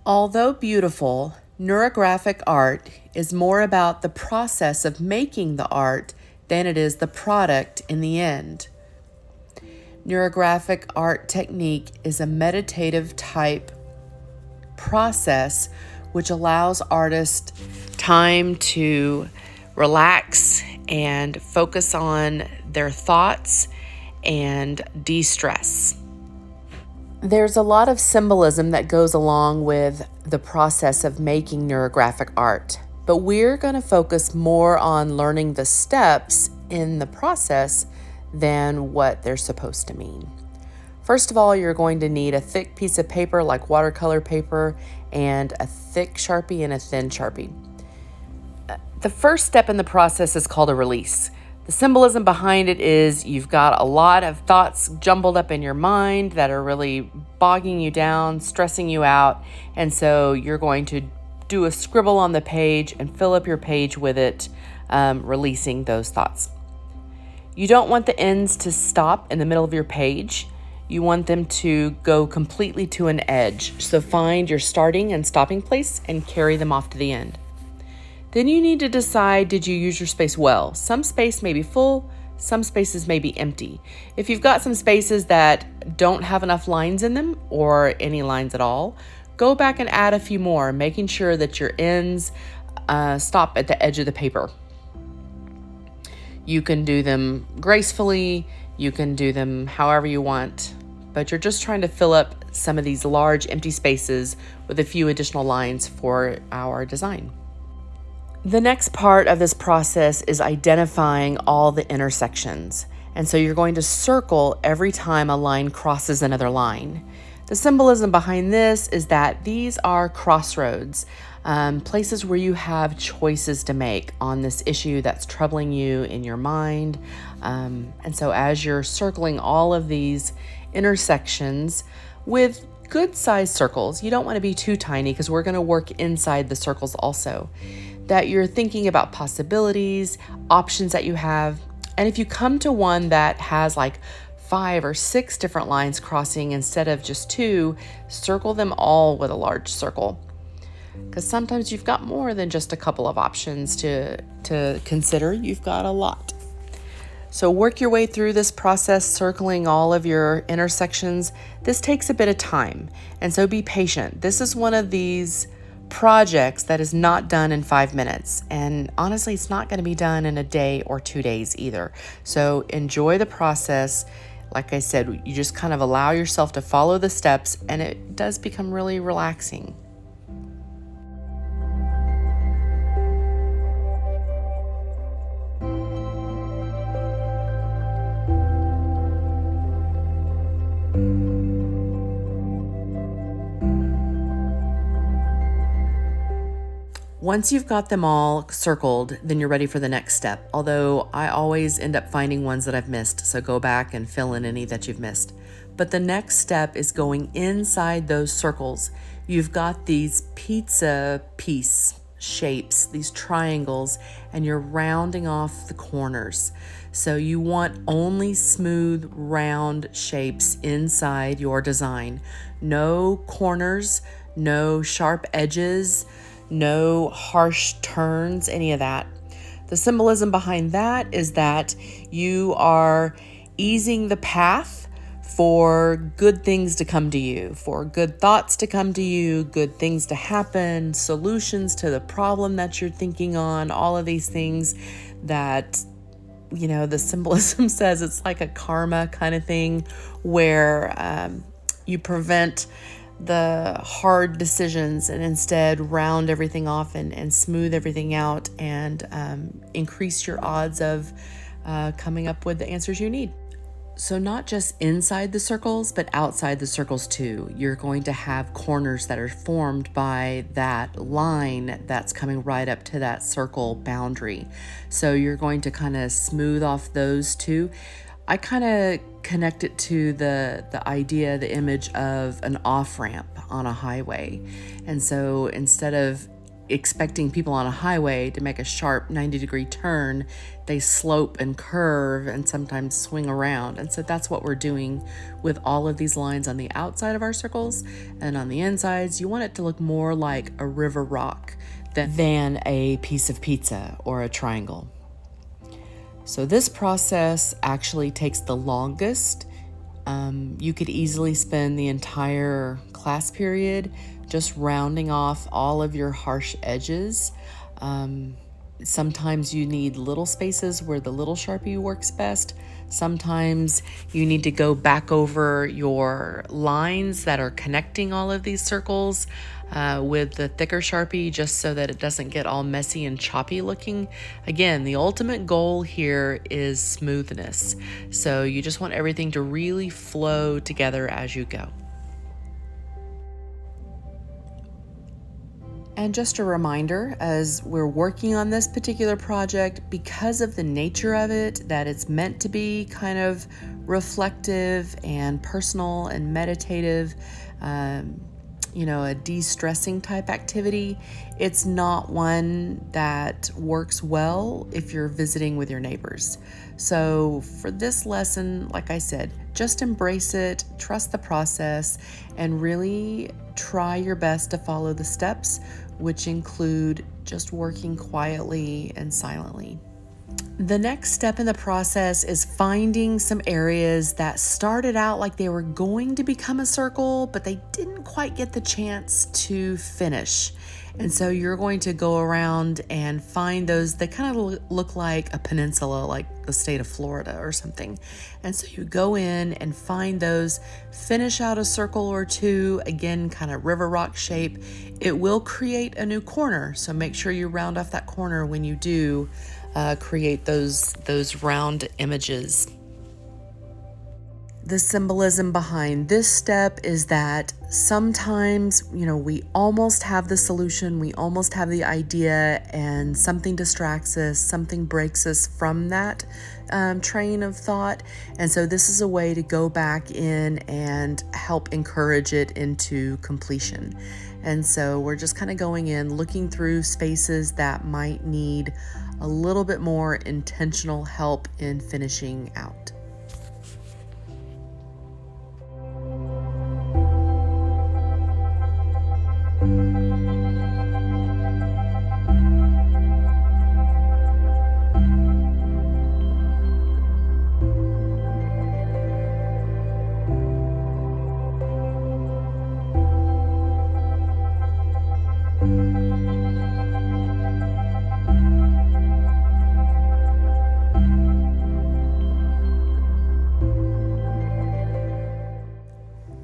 Although beautiful, neurographic art is more about the process of making the art than it is the product in the end. Neurographic art technique is a meditative type process which allows artists time to relax and focus on their thoughts and de-stress. There's a lot of symbolism that goes along with the process of making neurographic art, but we're going to focus more on learning the steps in the process than what they're supposed to mean. First of all, you're going to need a thick piece of paper like watercolor paper and a thick Sharpie and a thin Sharpie. The first step in the process is called a release. The symbolism behind it is you've got a lot of thoughts jumbled up in your mind that are really bogging you down, stressing you out, and so you're going to do a scribble on the page and fill up your page with it, releasing those thoughts. You don't want the ends to stop in the middle of your page. You want them to go completely to an edge. So find your starting and stopping place and carry them off to the end. Then you need to decide, did you use your space well? Some space may be full, some spaces may be empty. If you've got some spaces that don't have enough lines in them or any lines at all, go back and add a few more, making sure that your ends stop at the edge of the paper. You can do them gracefully, you can do them however you want, but you're just trying to fill up some of these large empty spaces with a few additional lines for our design. The next part of this process is identifying all the intersections. And so you're going to circle every time a line crosses another line. The symbolism behind this is that these are crossroads, places where you have choices to make on this issue that's troubling you in your mind. And so as you're circling all of these intersections with good sized circles, you don't want to be too tiny because we're going to work inside the circles also. That you're thinking about possibilities, options that you have. And if you come to one that has like 5 or 6 different lines crossing instead of just 2, circle them all with a large circle. Because sometimes you've got more than just a couple of options to consider. You've got a lot. So work your way through this process, circling all of your intersections. This takes a bit of time, and so be patient. This is one of these projects that is not done in 5 minutes, and honestly it's not going to be done in a day or 2 days either. So enjoy the process. Like I said, you just kind of allow yourself to follow the steps, and it does become really relaxing. Once you've got them all circled, then you're ready for the next step. Although I always end up finding ones that I've missed, so go back and fill in any that you've missed. But the next step is going inside those circles. You've got these pizza piece shapes, these triangles, and you're rounding off the corners. So you want only smooth, round shapes inside your design. No corners, no sharp edges, no harsh turns, any of that. The symbolism behind that is that you are easing the path for good things to come to you, for good thoughts to come to you, good things to happen, solutions to the problem that you're thinking on, all of these things that, you know, the symbolism says it's like a karma kind of thing where you prevent the hard decisions and instead round everything off and smooth everything out and increase your odds of coming up with the answers you need. So not just inside the circles, but outside the circles too. You're going to have corners that are formed by that line that's coming right up to that circle boundary. So you're going to kind of smooth off those too. I kind of connect it to the idea, the image of an off-ramp on a highway. And so instead of expecting people on a highway to make a sharp 90-degree turn, they slope and curve and sometimes swing around. And so that's what we're doing with all of these lines on the outside of our circles. And on the insides, you want it to look more like a river rock than a piece of pizza or a triangle. So this process actually takes the longest. You could easily spend the entire class period just rounding off all of your harsh edges. Sometimes you need little spaces where the little Sharpie works best. Sometimes you need to go back over your lines that are connecting all of these circles with the thicker Sharpie, just so that it doesn't get all messy and choppy looking. Again, the ultimate goal here is smoothness. So you just want everything to really flow together as you go. And just a reminder, as we're working on this particular project, because of the nature of it, that it's meant to be kind of reflective and personal and meditative, a de-stressing type activity, it's not one that works well if you're visiting with your neighbors. So for this lesson, like I said, just embrace it, trust the process, and really try your best to follow the steps, which include just working quietly and silently. The next step in the process is finding some areas that started out like they were going to become a circle, but they didn't quite get the chance to finish. And so you're going to go around and find those that kind of look like a peninsula, like the state of Florida or something. And so you go in and find those, finish out a circle or two, again, kind of river rock shape. It will create a new corner, so make sure you round off that corner when you do create those round images. The symbolism behind this step is that sometimes, we almost have the solution, we almost have the idea, and something distracts us, something breaks us from that train of thought. And so this is a way to go back in and help encourage it into completion. And so we're just kind of going in, looking through spaces that might need a little bit more intentional help in finishing out.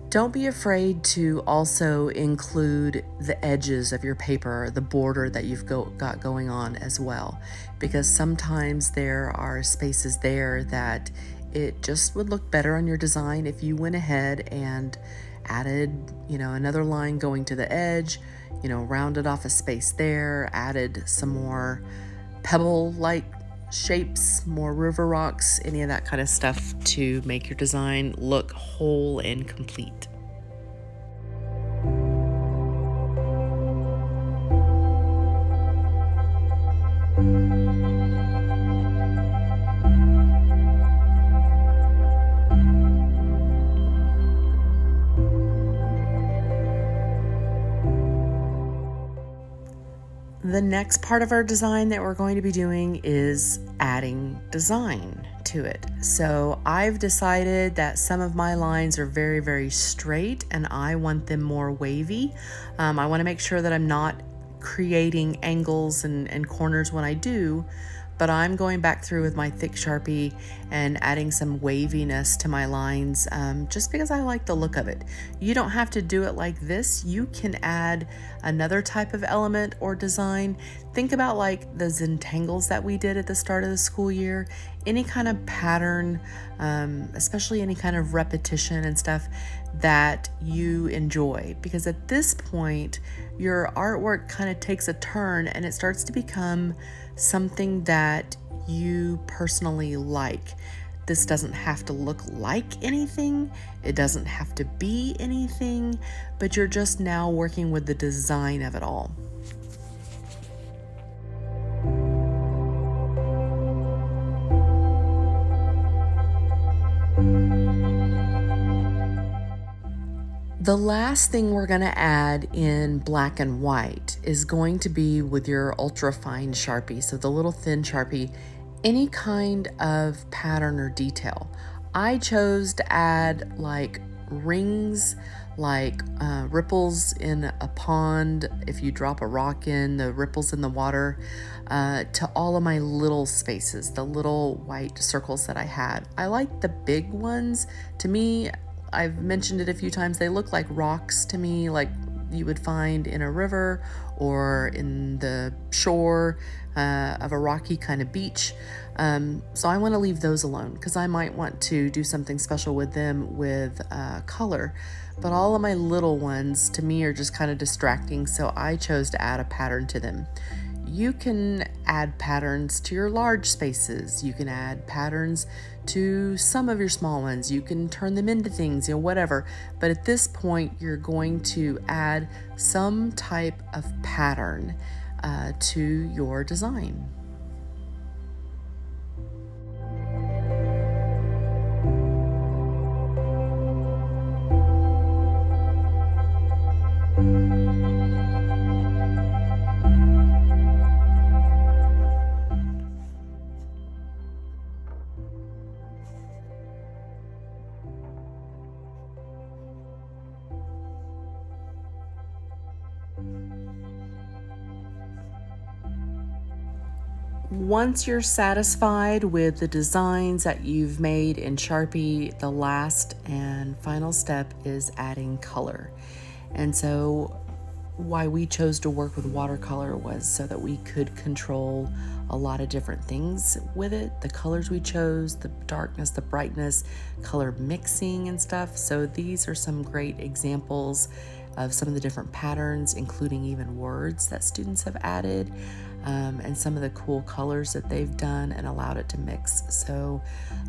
Don't be afraid to also include the edges of your paper, the border that you've got going on as well, because sometimes there are spaces there that it just would look better on your design if you went ahead and added, another line going to the edge, rounded off a space there, added some more pebble-like shapes, more river rocks, any of that kind of stuff to make your design look whole and complete. The next part of our design that we're going to be doing is adding design to it. So I've decided that some of my lines are very, very straight and I want them more wavy. I want to make sure that I'm not creating angles and corners when I do, but I'm going back through with my thick Sharpie and adding some waviness to my lines just because I like the look of it. You don't have to do it like this. You can add another type of element or design. Think about like the Zentangles that we did at the start of the school year. Any kind of pattern, especially any kind of repetition and stuff that you enjoy, because at this point your artwork kind of takes a turn and it starts to become something that you personally like. This doesn't have to look like anything, it doesn't have to be anything, but you're just now working with the design of it all. The last thing we're going to add in black and white is going to be with your ultra fine Sharpie. So the little thin Sharpie, any kind of pattern or detail. I chose to add like rings, like ripples in a pond. If you drop a rock in, the ripples in the water, to all of my little spaces, the little white circles that I had. I like the big ones. To me, I've mentioned it a few times, they look like rocks to me, like you would find in a river or in the shore of a rocky kind of beach. So I want to leave those alone because I might want to do something special with them with color. But all of my little ones to me are just kind of distracting, so I chose to add a pattern to them. You can add patterns to your large spaces. You can add patterns to some of your small ones. You can turn them into things, whatever. But at this point, you're going to add some type of pattern to your design. Once you're satisfied with the designs that you've made in Sharpie, the last and final step is adding color. And so why we chose to work with watercolor was so that we could control a lot of different things with it. The colors we chose, the darkness, the brightness, color mixing and stuff. So these are some great examples of some of the different patterns, including even words that students have added, and some of the cool colors that they've done and allowed it to mix. So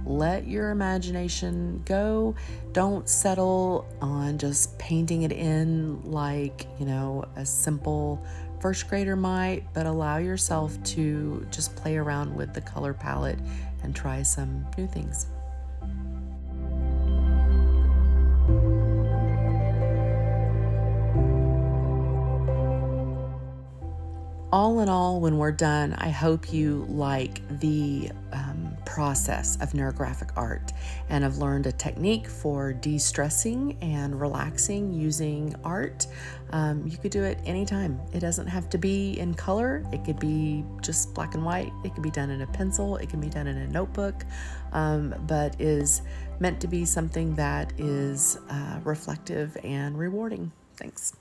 let your imagination go. Don't settle on just painting it in like, a simple first grader might, but allow yourself to just play around with the color palette and try some new things. All in all, when we're done, I hope you like the process of neurographic art and have learned a technique for de-stressing and relaxing using art. You could do it anytime. It doesn't have to be in color. It could be just black and white. It could be done in a pencil. It can be done in a notebook, but is meant to be something that is reflective and rewarding. Thanks.